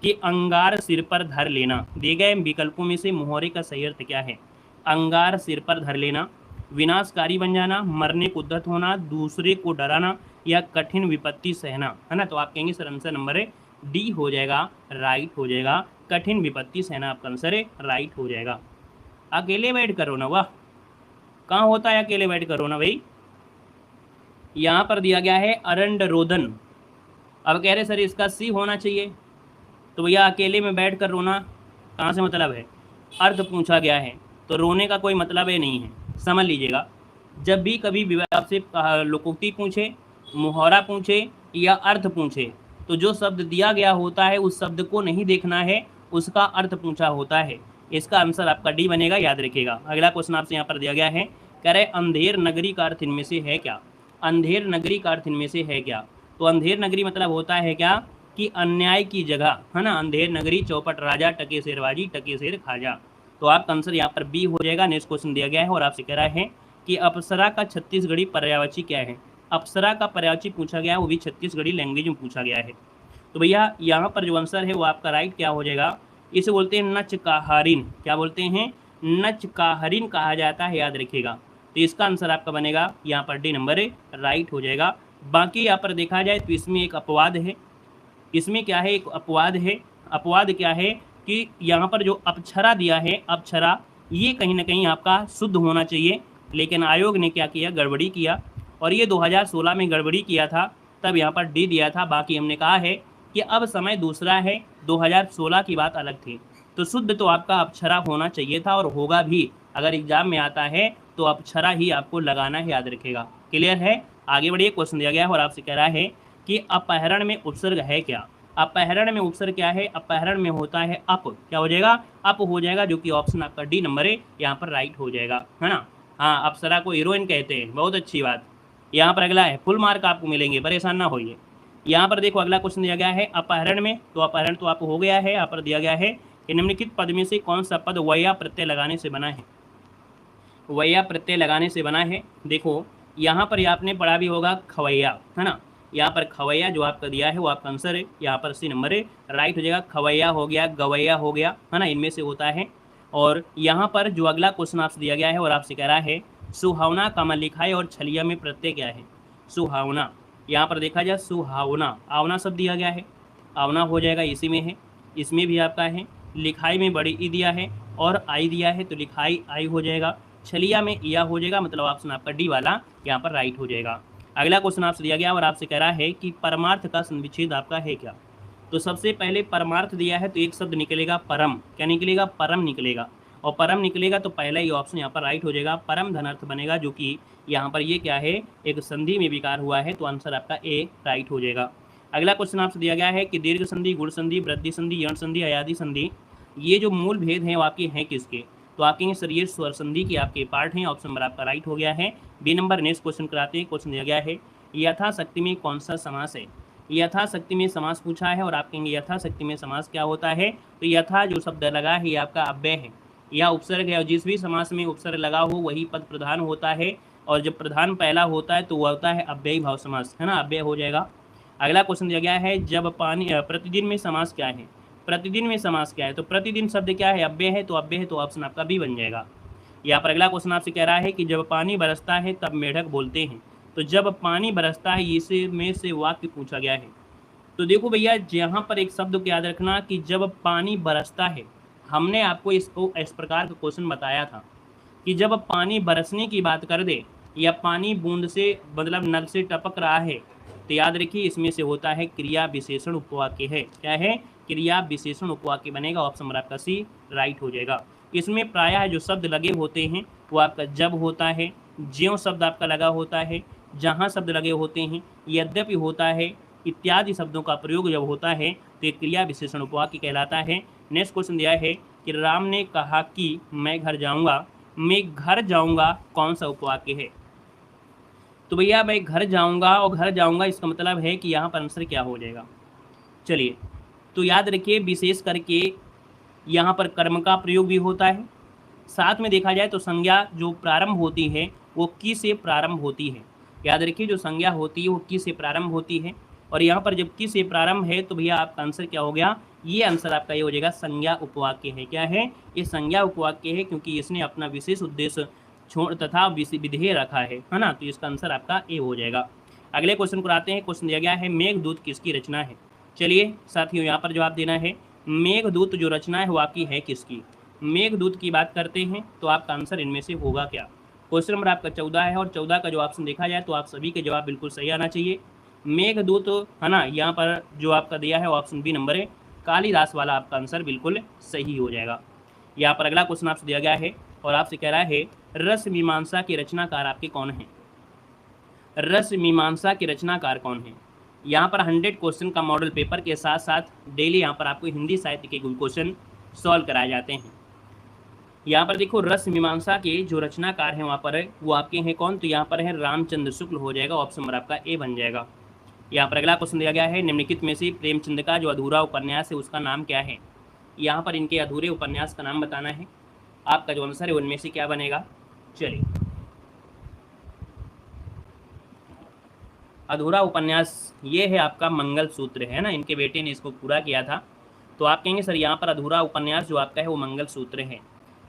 कि अंगार सिर पर धर लेना। दिए गए विकल्पों में से मुहावरे का सही अर्थ क्या है। अंगार सिर पर धर लेना, विनाशकारी बन जाना, मरने को उद्यत होना, दूसरे को डराना, या कठिन विपत्ति सहना, है ना। तो आप कहेंगे सर आंसर नंबर डी हो जाएगा, राइट हो जाएगा। कठिन विपत्ति सहना आपका आंसर राइट हो जाएगा। अकेले बैठ करो ना, वाह, कहाँ होता है अकेले बैठ करो ना भाई। यहाँ पर दिया गया है अरंड रोदन। अब कह रहे सर इसका सी होना चाहिए। तो भैया अकेले में बैठ कर रोना कहाँ से मतलब है, अर्थ पूछा गया है, तो रोने का कोई मतलब ही नहीं है, समझ लीजिएगा। जब भी कभी आपसे लोकोक्ति पूछे, मुहावरा पूछे या अर्थ पूछे, तो जो शब्द दिया गया होता है उस शब्द को नहीं देखना है, उसका अर्थ पूछा होता है। इसका आंसर आपका डी बनेगा, याद रखिएगा। अगला क्वेश्चन आपसे यहाँ पर दिया गया है, कह रहे अंधेर नगरी का अर्थ इनमें से है क्या। अंधेर नगरी का अर्थ इनमें से है क्या। तो अंधेर नगरी मतलब होता है क्या कि अन्याय की जगह, है ना। अंधेर नगरी चौपट राजा, टके शेरबाजी, टके शेर खाजा। तो आपका आंसर यहाँ पर बी हो जाएगा। नेक्स्ट क्वेश्चन दिया गया है और आपसे कह रहा है कि अप्सरा का छत्तीसगढ़ी पर्यायवाची क्या है। अप्सरा का पर्यायवाची पूछा गया है, वो भी छत्तीसगढ़ी लैंग्वेज में पूछा गया है। तो भैया यहाँ पर जो आंसर है वो आपका राइट क्या हो जाएगा, इसे बोलते हैं नचकाहरिन। क्या बोलते हैं, नचकाहरिन कहा जाता है, याद रखिएगा। तो इसका आंसर आपका बनेगा यहाँ पर डी नंबर राइट हो जाएगा। बाकी यहाँ पर देखा जाए तो इसमें एक अपवाद है। इसमें क्या है, एक अपवाद है। अपवाद क्या है कि यहाँ पर जो अप्सरा दिया है, अप्सरा, ये कहीं ना कहीं आपका शुद्ध होना चाहिए, लेकिन आयोग ने क्या किया, गड़बड़ी किया, और ये 2016 में गड़बड़ी किया था, तब यहाँ पर डी दिया था। बाकी हमने कहा है कि अब समय दूसरा है, 2016 की बात अलग थी। तो शुद्ध तो आपका अप्सरा होना चाहिए था, और होगा भी। अगर एग्जाम में आता है तो अप्सरा ही आपको लगाना है, याद रखेगा। क्लियर है। आगे बढ़िए, क्वेश्चन दिया गया है और आपसे कह रहा है कि अपहरण में उपसर्ग है क्या। अपहरण में उपसर्ग क्या है, अपहरण में होता है अप। क्या हो जाएगा, अप हो जाएगा, जो कि ऑप्शन आपका डी नंबर है यहाँ पर राइट हो जाएगा, है ना। हाँ, अप्सरा को हीरोइन कहते हैं, बहुत अच्छी बात। यहाँ पर अगला है, फुल मार्क आपको मिलेंगे, परेशान ना होइए। यहाँ पर देखो अगला क्वेश्चन दिया गया है अपहरण में, तो अपहरण तो आपको हो गया है। यहाँ पर दिया गया है कि निम्नलिखित पद में से कौन सा पद वैया प्रत्यय लगाने से बना है। वैया प्रत्यय लगाने से बना है। देखो यहाँ पर आपने पढ़ा भी होगा खवैया, है ना। यहाँ पर खवैया जो आपका दिया है वो आपका आंसर है, यहाँ पर सी नंबर है राइट हो जाएगा। खवैया हो गया, गवैया हो गया, है ना, इनमें से होता है। और यहाँ पर जो अगला क्वेश्चन आपसे दिया गया है और आपसे कह रहा है सुहावना कमा लिखा है और छलिया में प्रत्यय क्या है। सुहावना, यहाँ पर देखा जाए सुहावना, आवना शब्द दिया गया है, आवना हो जाएगा, इसी में है। इसमें भी आपका है, लिखाई में बड़ी ई दिया है और आई दिया है, तो लिखाई आई हो जाएगा। छलिया में या हो जाएगा, मतलब ऑप्शन आपका डी वाला यहाँ पर राइट हो जाएगा। अगला क्वेश्चन आपसे दिया गया और आपसे कह रहा है कि परमार्थ का संविच्छेद आपका है क्या। तो सबसे पहले परमार्थ दिया है, तो एक शब्द निकलेगा परम। क्या निकलेगा, परम निकलेगा। और परम निकलेगा तो पहला ही ऑप्शन यहाँ पर राइट हो जाएगा, परम धनार्थ बनेगा, जो कि यहाँ पर ये क्या है, एक संधि में विकार हुआ है, तो आंसर आपका ए राइट हो जाएगा। अगला क्वेश्चन आपसे दिया गया है कि दीर्घ संधि, गुण संधि, वृद्धि संधि, यण संधि, अयादि संधि, ये जो मूल भेद हैं वो आपके हैं किसके। तो आपके सर ये स्वर संधि की आपके पार्ट हैं, ऑप्शन नंबर आपका राइट हो गया है, बी नंबर। नेक्स्ट क्वेश्चन कराते हैं। क्वेश्चन दिया गया है यथाशक्ति में कौन सा समास है। यथाशक्ति में समास पूछा है और आप कहेंगे यथाशक्ति में समास क्या होता है। तो यथा जो शब्द लगा है ये आपका अव्यय है या उपसर्ग है, और जिस भी समास में उपसर्ग लगा हो वही पद प्रधान होता है, और जब प्रधान पहला होता है तो वह होता है अव्ययी भाव समास, है ना, अव्यय हो जाएगा। अगला क्वेश्चन दिया गया है जब पानी, प्रतिदिन में समास क्या है। प्रतिदिन में समास क्या है, तो प्रतिदिन शब्द क्या है, अव्यय है, तो अव्यय है, तो ऑप्शन आपका बी बन जाएगा। यहाँ पर अगला क्वेश्चन आपसे कह रहा है कि जब पानी बरसता है तब मेढक बोलते हैं। तो जब पानी बरसता है, इसे में से वाक्य पूछा गया है। तो देखो भैया, यहाँ पर एक शब्द को याद रखना कि जब पानी बरसता है, हमने आपको इसको इस प्रकार का क्वेश्चन बताया था कि जब पानी बरसने की बात कर दे या पानी बूंद से मतलब नल से टपक रहा है, तो याद रखिए इसमें से होता है क्रिया विशेषण उपवाक्य है। क्या है, क्रिया विशेषण उपवाक्य बनेगा, ऑप्शन नंबर आपका सी राइट हो जाएगा। इसमें प्रायः जो शब्द लगे होते हैं वो आपका जब होता है, ज्यों शब्द आपका लगा होता है, जहाँ शब्द लगे होते हैं, यद्यपि होता है, इत्यादि शब्दों का प्रयोग जब होता है तो ये क्रिया विशेषण उपवाक्य कहलाता है। नेक्स्ट क्वेश्चन दिया है कि राम ने कहा कि मैं घर जाऊंगा, मैं घर जाऊंगा कौन सा उपवाक्य है? तो भैया मैं घर जाऊंगा और घर जाऊंगा इसका मतलब है कि यहाँ पर आंसर क्या हो जाएगा? चलिए, तो याद रखिए विशेष करके यहाँ पर कर्म का प्रयोग भी होता है, साथ में देखा जाए तो संज्ञा जो प्रारंभ होती है वो की से प्रारंभ होती है। याद रखिए जो संज्ञा होती है वो की से प्रारंभ होती है, और यहाँ पर जब की से प्रारंभ है तो भैया आपका आंसर क्या हो गया? ये आंसर आपका ये हो जाएगा संज्ञा उपवाक्य है। क्या है? ये संज्ञा उपवाक्य है, क्योंकि इसने अपना विशेष उद्देश्य छोड़ तथा विधेय रखा है ना, तो इसका आंसर आपका ए हो जाएगा। अगले क्वेश्चन को आते हैं। क्वेश्चन दिया गया है मेघदूत किसकी रचना है? चलिए साथियों यहाँ पर जवाब देना है, मेघदूत जो रचना है वो आपकी है किसकी? मेघदूत की बात करते हैं तो आपका आंसर इनमें से होगा क्या? क्वेश्चन नंबर आपका 14 है, और 14 का जो ऑप्शन देखा जाए तो आप सभी के जवाब बिल्कुल सही आना चाहिए। मेघदूत है ना, यहाँ पर जो आपका दिया है ऑप्शन बी नंबर है, कालिदास वाला आपका आंसर बिल्कुल सही हो जाएगा। यहाँ पर अगला क्वेश्चन आपसे दिया गया है और आपसे कह रहा है रस मीमांसा के रचनाकार आपके कौन हैं? रस मीमांसा के रचनाकार कौन हैं? यहाँ पर 100 क्वेश्चन का मॉडल पेपर के साथ साथ डेली यहाँ पर आपको हिंदी साहित्य के क्वेश्चन सॉल्व कराए जाते हैं। यहाँ पर देखो रस मीमांसा के जो रचनाकार हैं वहाँ पर वो आपके हैं कौन? तो यहाँ पर है रामचंद्र शुक्ल हो जाएगा, ऑप्शन नंबर आपका ए बन जाएगा। यहाँ पर अगला क्वेश्चन दिया गया है निम्नलिखित में से प्रेमचंद का जो अधूरा उपन्यास है उसका नाम क्या है? यहाँ पर इनके अधूरे उपन्यास का नाम बताना है, आपका जो आंसर है उनमें से क्या बनेगा? चलिए, अधूरा उपन्यास ये है आपका मंगल सूत्र है ना, इनके बेटे ने इसको पूरा किया था, तो आप कहेंगे सर यहाँ पर अधूरा उपन्यास जो आपका है वो मंगल सूत्र है।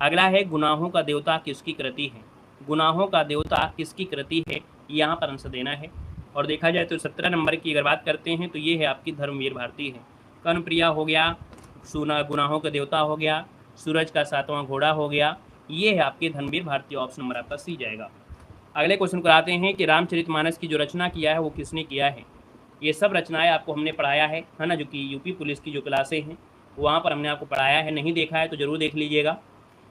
अगला है गुनाहों का देवता किसकी कृति है? गुनाहों का देवता किसकी कृति है? यहाँ पर आंसर देना है। और देखा जाए तो 17 नंबर की अगर बात करते हैं तो ये है आपकी धर्मवीर भारती है। कर्णप्रिया हो गया, सुना गुनाहों का देवता हो गया, सूरज का 7वां घोड़ा हो गया, ये है आपके धर्मवीर भारती, ऑप्शन नंबर आपका सी जाएगा। अगले क्वेश्चन को आते हैं कि रामचरितमानस की जो रचना किया है वो किसने किया है? ये सब रचनाएं आपको हमने पढ़ाया है ना, जो कि यूपी पुलिस की जो क्लासें हैं वहाँ पर हमने आपको पढ़ाया है, नहीं देखा है तो जरूर देख लीजिएगा।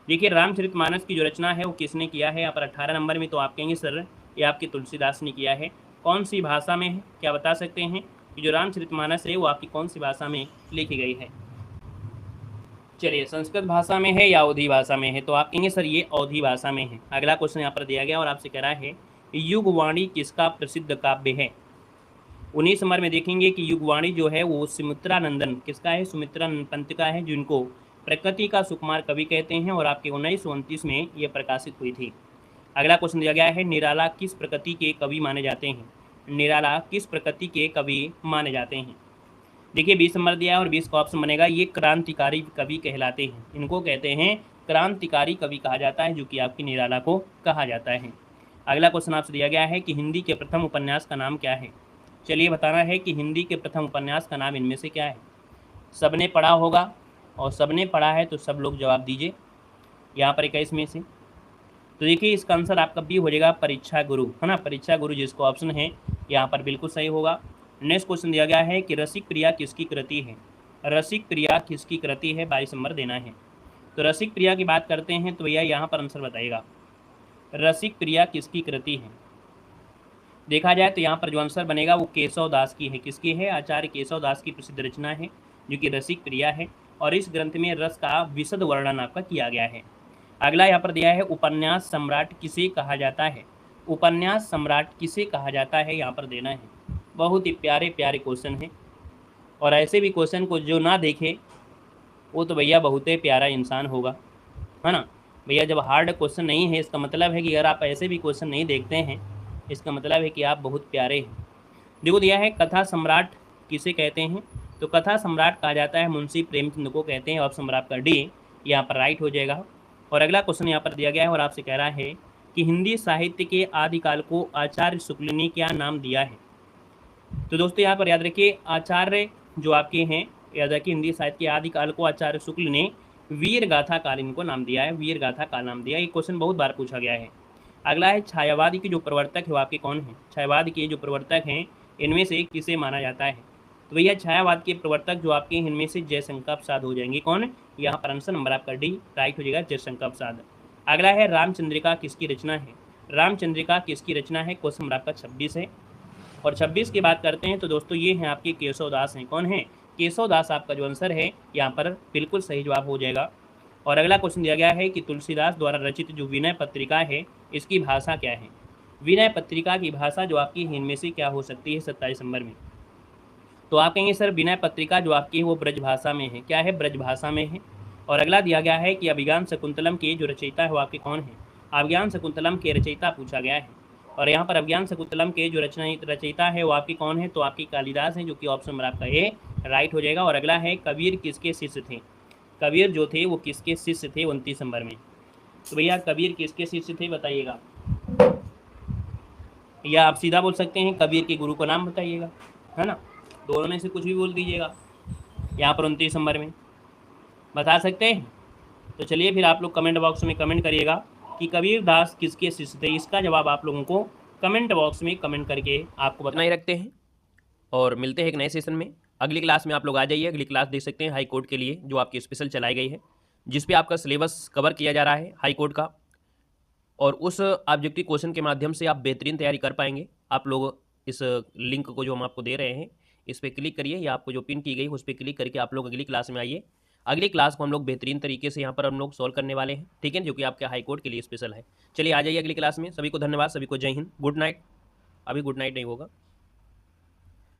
देखिए रामचरितमानस की जो रचना है वो किसने किया है? यहाँ पर 18 नंबर में तो आप कहेंगे सर ये आपके तुलसीदास ने किया है। कौन सी भाषा में है, क्या बता सकते हैं कि जो रामचरितमानस है वो आपकी कौन सी भाषा में लिखी गई है? चलिए, संस्कृत भाषा में है या अवधी भाषा में है? तो आप कहेंगे सर ये अवधी भाषा में है। अगला क्वेश्चन यहाँ पर दिया गया और आपसे कह रहा है युगवाणी किसका प्रसिद्ध काव्य है? 19 नंबर में देखेंगे कि युगवाणी जो है वो सुमित्रा नंदन किसका है? सुमित्रा पंत का है, जिनको प्रकृति का सुकुमार कवि कहते हैं, और आपके 1929 में ये प्रकाशित हुई थी। अगला क्वेश्चन दिया गया है निराला किस प्रकृति के कवि माने जाते हैं? निराला किस प्रकृति के कवि माने जाते हैं? देखिए 20 नंबर दिया है और 20 का ऑप्शन बनेगा, ये क्रांतिकारी कवि कहलाते हैं। इनको कहते हैं क्रांतिकारी कवि कहा जाता है, जो कि आपकी निराला को कहा जाता है। अगला क्वेश्चन आपसे दिया गया है कि हिंदी के प्रथम उपन्यास का नाम क्या है? चलिए बताना है कि हिंदी के प्रथम उपन्यास का नाम इनमें से क्या है? सबने पढ़ा होगा, और सबने पढ़ा है तो सब लोग जवाब दीजिए यहाँ पर 21 में से। तो देखिए इसका आंसर आपका बी हो जाएगा, परीक्षा गुरु है ना, परीक्षा गुरु जिसको ऑप्शन है यहाँ पर बिल्कुल सही होगा। नेक्स्ट क्वेश्चन दिया गया है कि रसिक प्रिया किसकी कृति है? रसिक प्रिया किसकी कृति है? 22 नंबर देना है। तो रसिक प्रिया की बात करते हैं तो भैया यहाँ पर आंसर बताइएगा, रसिक प्रिया किसकी कृति है? देखा जाए तो यहाँ पर जो आंसर बनेगा वो केशव दास की है। किसकी है? आचार्य केशव दास की प्रसिद्ध रचना है जो कि रसिक प्रिया है, और इस ग्रंथ में रस का विशद वर्णन आपका किया गया है। अगला यहाँ पर दिया है उपन्यास सम्राट किसे कहा जाता है? उपन्यास सम्राट किसे कहा जाता है? यहाँ पर देना है। बहुत ही प्यारे प्यारे क्वेश्चन हैं, और ऐसे भी क्वेश्चन को जो ना देखे वो तो भैया बहुत ही प्यारा इंसान होगा, है ना भैया। जब हार्ड क्वेश्चन नहीं है इसका मतलब है कि अगर आप ऐसे भी क्वेश्चन नहीं देखते हैं इसका मतलब है कि आप बहुत प्यारे हैं। देखो दिया है कथा सम्राट किसे कहते हैं? तो कथा सम्राट कहा जाता है मुंशी प्रेमचंद को कहते हैं, ऑप्शन नंबर आपका डी यहाँ पर राइट हो जाएगा। और अगला क्वेश्चन यहाँ पर दिया गया है और आपसे कह रहा है कि हिंदी साहित्य के आदिकाल को आचार्य शुक्ल ने क्या नाम दिया है? तो दोस्तों यहाँ पर याद रखिए आचार्य जो आपके हैं, याद रखिए हिंदी साहित्य के आदिकाल को आचार्य शुक्ल ने वीर गाथा काल इनको नाम दिया है, वीर गाथा काल नाम दिया है। ये क्वेश्चन बहुत बार पूछा गया है। अगला है छायावाद के जो प्रवर्तक है वो आपके कौन हैं? छायावाद के जो प्रवर्तक हैं इनमें से किसे माना जाता है? तो भैया छायावाद के प्रवर्तक जो आपके इनमें से जयशंकर प्रसाद हो जाएंगे। कौन? यहाँ पर आंसर नंबर आपका डी राइट हो जाएगा, जयशंकर प्रसाद। अगला है रामचंद्रिका किसकी रचना है? रामचंद्रिका किसकी रचना है? क्वेश्चन नंबर आपका 26 है। और 26 की बात करते हैं तो दोस्तों ये हैं आपके केशव दास हैं। कौन है? केशवदास आपका जो आंसर है यहाँ पर बिल्कुल सही जवाब हो जाएगा। और अगला क्वेश्चन दिया गया है कि तुलसीदास द्वारा रचित जो विनय पत्रिका है इसकी भाषा क्या है। विनय पत्रिका की भाषा जो आपकी इनमें से क्या हो सकती है 27 नंबर में। तो आप कहेंगे सर विनय पत्रिका जो आपकी है वो ब्रज भाषा में है। क्या है? ब्रज भाषा में है। और अगला दिया गया है कि अभिज्ञान शकुंतलम के जो रचयिता है वो आपके कौन है। अभिज्ञान शकुंतलम के रचयिता पूछा गया है। और यहाँ पर अभिज्ञान शकुंतलम के जो रचयिता है वो आपकी कौन है, तो आपकी कालिदास है, जो कि ऑप्शन नंबर आपका ए राइट हो जाएगा। और अगला है कबीर किसके शिष्य थे। कबीर जो थे वो किसके शिष्य थे 29 नंबर में। तो भैया कबीर किसके शिष्य थे बताइएगा, या आप सीधा बोल सकते हैं कबीर के गुरु का नाम बताइएगा, है ना। दोनों में से कुछ भी बोल दीजिएगा। यहाँ पर 29 नंबर में बता सकते हैं। तो चलिए फिर आप लोग कमेंट बॉक्स में कमेंट करिएगा कि कबीर दास किसके शिष्य थे। इसका जवाब आप लोगों को कमेंट बॉक्स में कमेंट करके आपको बताना ही रखते हैं। और मिलते हैं एक नए सेशन में। अगली क्लास में आप लोग आ जाइए। अगली क्लास देख सकते हैं हाई कोर्ट के लिए जो आपकी स्पेशल चलाई गई है, जिस पे आपका सिलेबस कवर किया जा रहा है हाई कोर्ट का। और उस ऑब्जेक्टिव क्वेश्चन के माध्यम से आप बेहतरीन तैयारी कर पाएंगे। आप लोग इस लिंक को जो हम आपको दे रहे हैं इस पर क्लिक करिए, या आपको जो पिन की गई उस पर क्लिक करके आप लोग अगली क्लास में आइए। अगली क्लास को हम लोग बेहतरीन तरीके से यहाँ पर हम लोग सॉल्व करने वाले हैं, ठीक है, जो कि आपके हाई कोर्ट के लिए स्पेशल है। चलिए आ जाइए अगली क्लास में। सभी को धन्यवाद, सभी को जय हिंद, गुड नाइट। अभी गुड नाइट नहीं होगा।